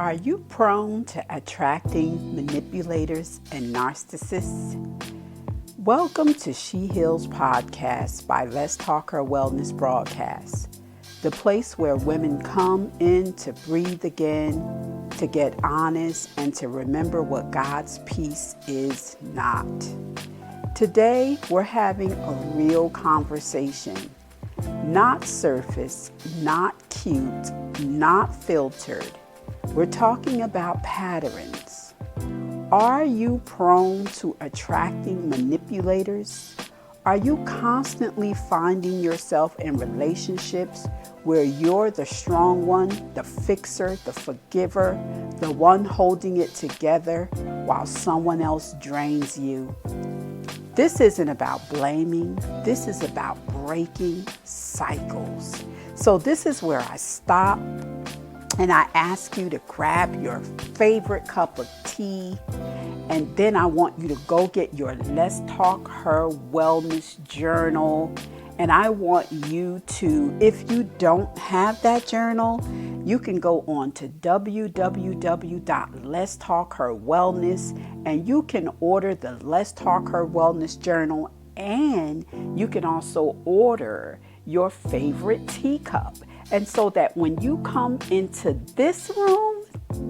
Are you prone to attracting manipulators and narcissists? Welcome to She Heals Podcast by Let's Talk Her Wellness Broadcast, the place where women come in to breathe again, to get honest, and to remember what God's peace is not. Today, we're having a real conversation. Not surface, not cute, not filtered. We're talking about patterns. Are you prone to attracting manipulators? Are you constantly finding yourself in relationships where you're the strong one, the fixer, the forgiver, the one holding it together while someone else drains you? This isn't about blaming. This is about breaking cycles. So this is where I stop and I ask you to grab your favorite cup of tea, and then I want you to go get your Let's Talk Her Wellness Journal. And I want you to, if you don't have that journal, you can go on to www.letstalkherwellness and you can order the Let's Talk Her Wellness Journal, and you can also order your favorite teacup. And so that when you come into this room,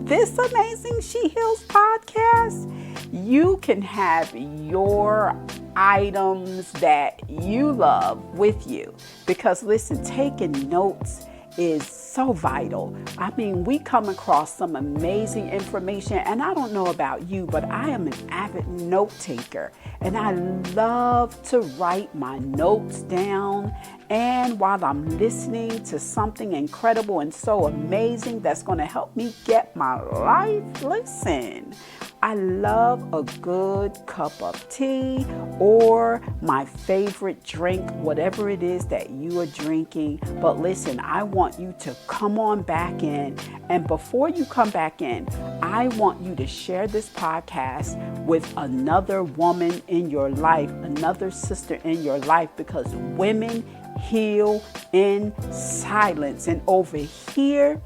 this amazing She Heals podcast, you can have your items that you love with you. Because listen, taking notes is so vital. I mean, we come across some amazing information, and I don't know about you, but I am an avid note taker, and I love to write my notes down. And while I'm listening to something incredible and so amazing that's going to help me get my life, listen, I love a good cup of tea or my favorite drink, whatever it is that you are drinking. But listen, I want you to come on back in. And before you come back in, I want you to share this podcast with another woman in your life, another sister in your life, because women heal in silence. And over here,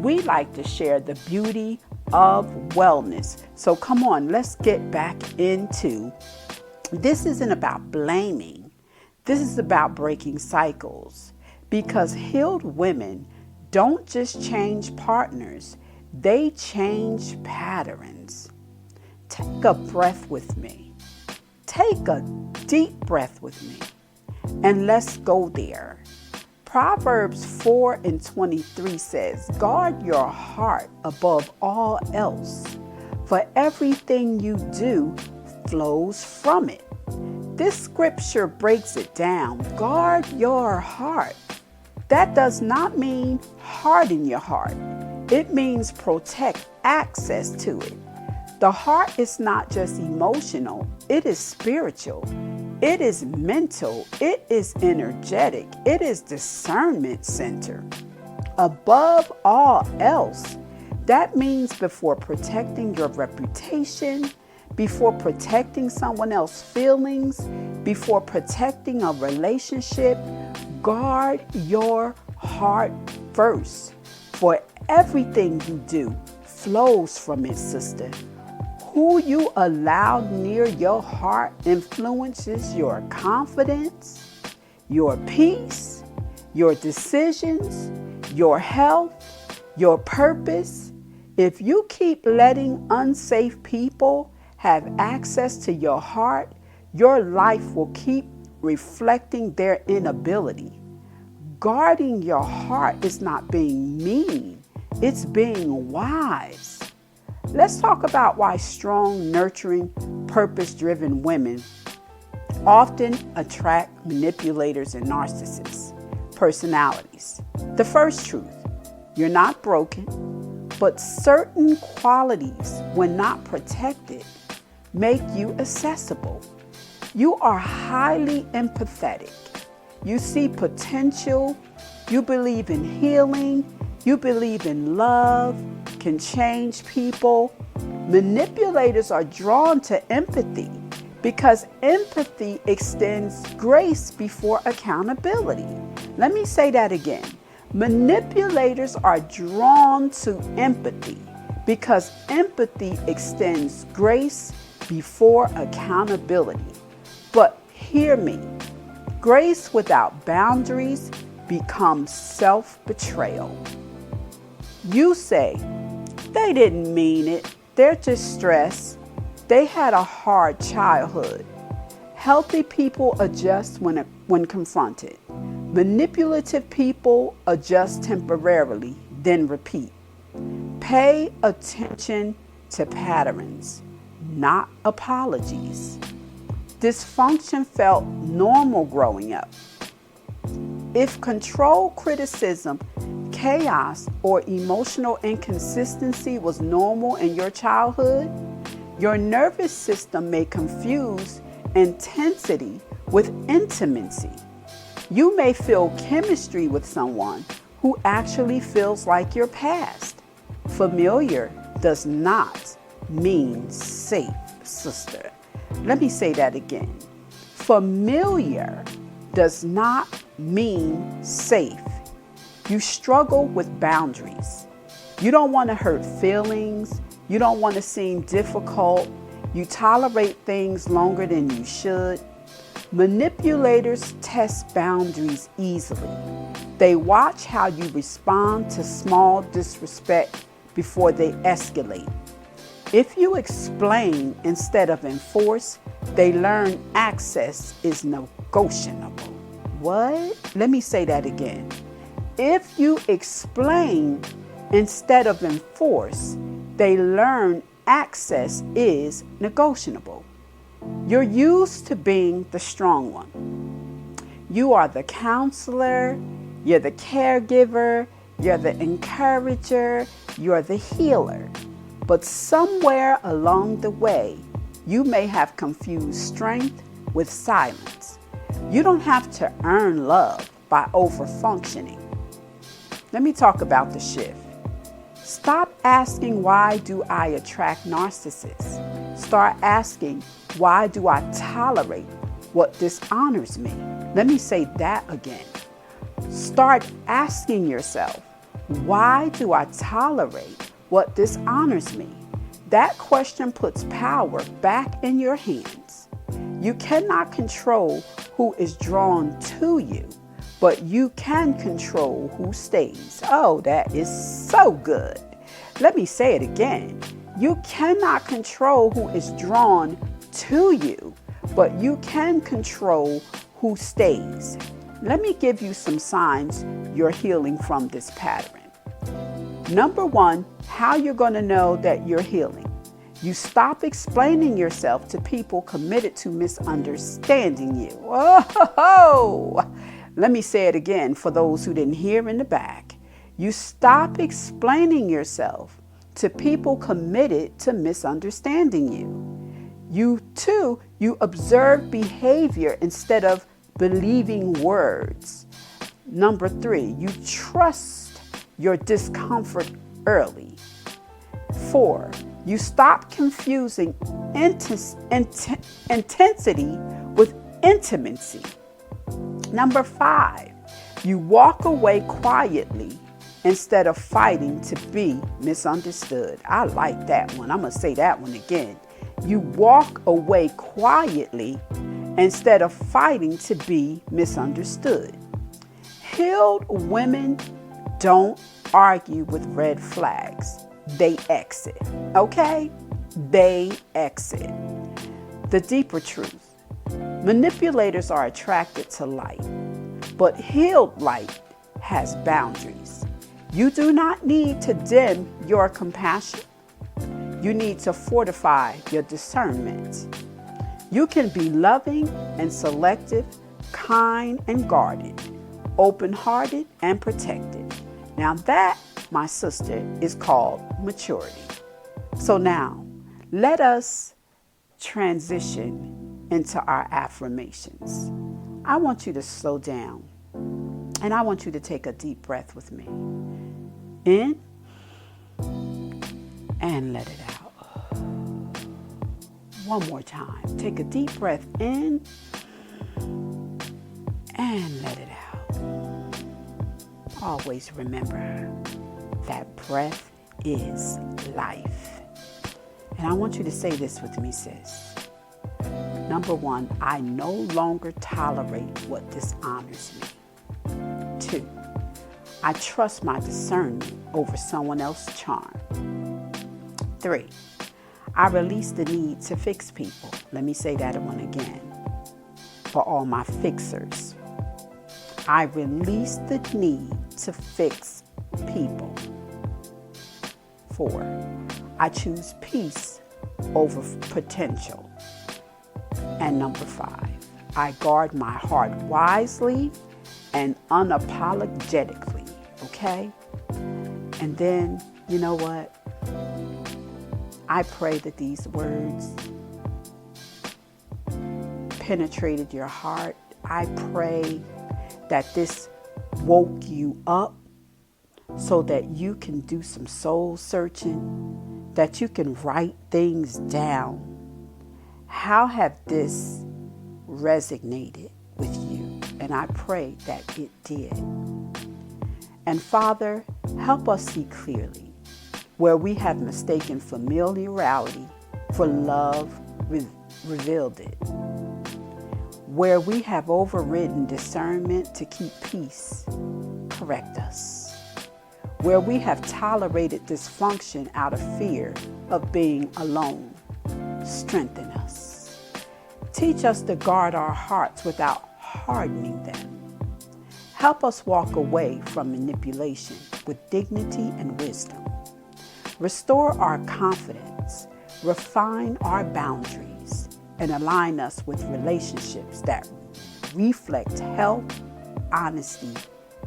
we like to share the beauty of wellness. So come on, let's get back into this. Isn't about blaming. This is about breaking cycles, because healed women don't just change partners, they change patterns. Take a breath with me. Take a deep breath with me, and let's go there. Proverbs 4:23 says, guard your heart above all else, for everything you do flows from it. This scripture breaks it down. Guard your heart. That does not mean harden your heart. It means protect access to it. The heart is not just emotional, it is spiritual. It is mental, it is energetic, it is discernment center. Above all else, that means before protecting your reputation, before protecting someone else's feelings, before protecting a relationship, guard your heart first. For everything you do flows from it, sister. Who you allow near your heart influences your confidence, your peace, your decisions, your health, your purpose. If you keep letting unsafe people have access to your heart, your life will keep reflecting their inability. Guarding your heart is not being mean, it's being wise. Let's talk about why strong, nurturing, purpose-driven women often attract manipulators and narcissists personalities. The first truth, you're not broken, but certain qualities, when not protected, make you accessible. You are highly empathetic. You see potential. You believe in healing. You believe in love, can change people. Manipulators are drawn to empathy because empathy extends grace before accountability. Let me say that again. Manipulators are drawn to empathy because empathy extends grace before accountability. But hear me, grace without boundaries becomes self-betrayal. You say, they didn't mean it, they're just stressed, they had a hard childhood. Healthy people adjust when confronted. Manipulative people adjust temporarily, then repeat. Pay attention to patterns, not apologies. Dysfunction felt normal growing up. If control, criticism, chaos, or emotional inconsistency was normal in your childhood, your nervous system may confuse intensity with intimacy. You may feel chemistry with someone who actually feels like your past. Familiar does not mean safe, sister. Let me say that again. Familiar does not mean safe. You struggle with boundaries. You don't want to hurt feelings. You don't want to seem difficult. You tolerate things longer than you should. Manipulators test boundaries easily. They watch how you respond to small disrespect before they escalate. If you explain instead of enforce, they learn access is negotiable. What? Let me say that again. If you explain instead of enforce, they learn access is negotiable. You're used to being the strong one. You are the counselor, you're the caregiver, you're the encourager, you're the healer. But somewhere along the way, you may have confused strength with silence. You don't have to earn love by overfunctioning. Let me talk about the shift. Stop asking, why do I attract narcissists? Start asking, why do I tolerate what dishonors me? Let me say that again. Start asking yourself, why do I tolerate what dishonors me? That question puts power back in your hands. You cannot control who is drawn to you, but you can control who stays. Oh, that is so good. Let me say it again. You cannot control who is drawn to you, but you can control who stays. Let me give you some signs you're healing from this pattern. Number one, how you're going to know that you're healing. You stop explaining yourself to people committed to misunderstanding you. Oh, let me say it again for those who didn't hear in the back. You stop explaining yourself to people committed to misunderstanding you. You observe behavior instead of believing words. Number three, you trust your discomfort early. 4, you stop confusing intensity with intimacy. Number 5, you walk away quietly instead of fighting to be misunderstood. I like that one. I'm going to say that one again. You walk away quietly instead of fighting to be misunderstood. Healed women don't argue with red flags. They exit. Okay? They exit. The deeper truth. Manipulators are attracted to light, but healed light has boundaries. You do not need to dim your compassion. You need to fortify your discernment. You can be loving and selective, kind and guarded, open-hearted and protected. Now that, my sister, is called maturity. So now, let us transition into our affirmations. I want you to slow down and I want you to take a deep breath with me. In and let it out. One more time. Take a deep breath in and let it out. Always remember that breath is life. And I want you to say this with me, sis. Number one, I no longer tolerate what dishonors me. 2, I trust my discernment over someone else's charm. 3, I release the need to fix people. Let me say that one again for all my fixers. I release the need to fix people. 4, I choose peace over potential. And number 5, I guard my heart wisely and unapologetically, okay? And then, you know what? I pray that these words penetrated your heart. I pray that this woke you up so that you can do some soul searching, that you can write things down. How have this resonated with you? And I pray that it did. And Father, help us see clearly where we have mistaken familiarity for love, revealed it. Where we have overridden discernment to keep peace, correct us. Where we have tolerated dysfunction out of fear of being alone, strengthen us. Teach us to guard our hearts without hardening them. Help us walk away from manipulation with dignity and wisdom. Restore our confidence, refine our boundaries, and align us with relationships that reflect health, honesty,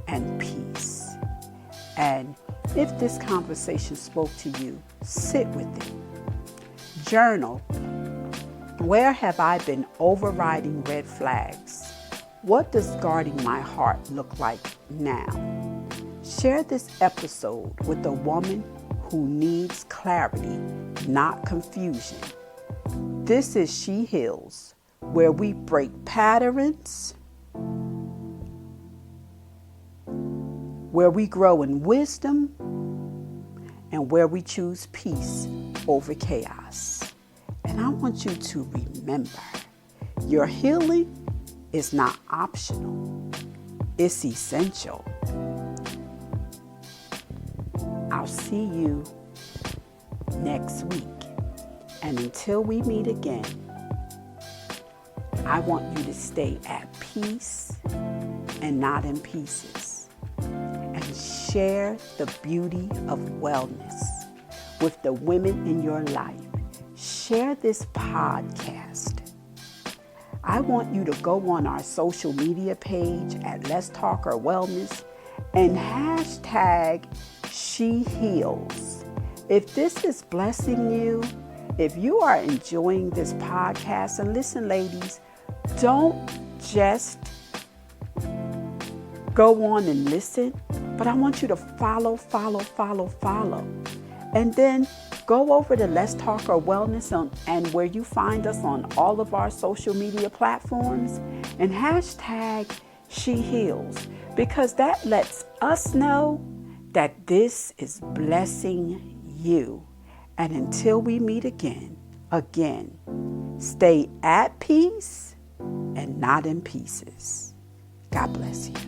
and peace. And if this conversation spoke to you, sit with it. Journal. Where have I been overriding red flags? What does guarding my heart look like now? Share this episode with a woman who needs clarity, not confusion. This is She Heals, where we break patterns, where we grow in wisdom, and where we choose peace over chaos. And I want you to remember, your healing is not optional. It's essential. I'll see you next week. And until we meet again, I want you to stay at peace and not in pieces. And share the beauty of wellness with the women in your life. Share this podcast. I want you to go on our social media page at Let's Talk Our Wellness and hashtag She Heals. If this is blessing you, if you are enjoying this podcast, and listen, ladies, don't just go on and listen, but I want you to follow. And then go over to Let's Talk Our Wellness and where you find us on all of our social media platforms and hashtag She Heals, because that lets us know that this is blessing you. And until we meet again, stay at peace and not in pieces. God bless you.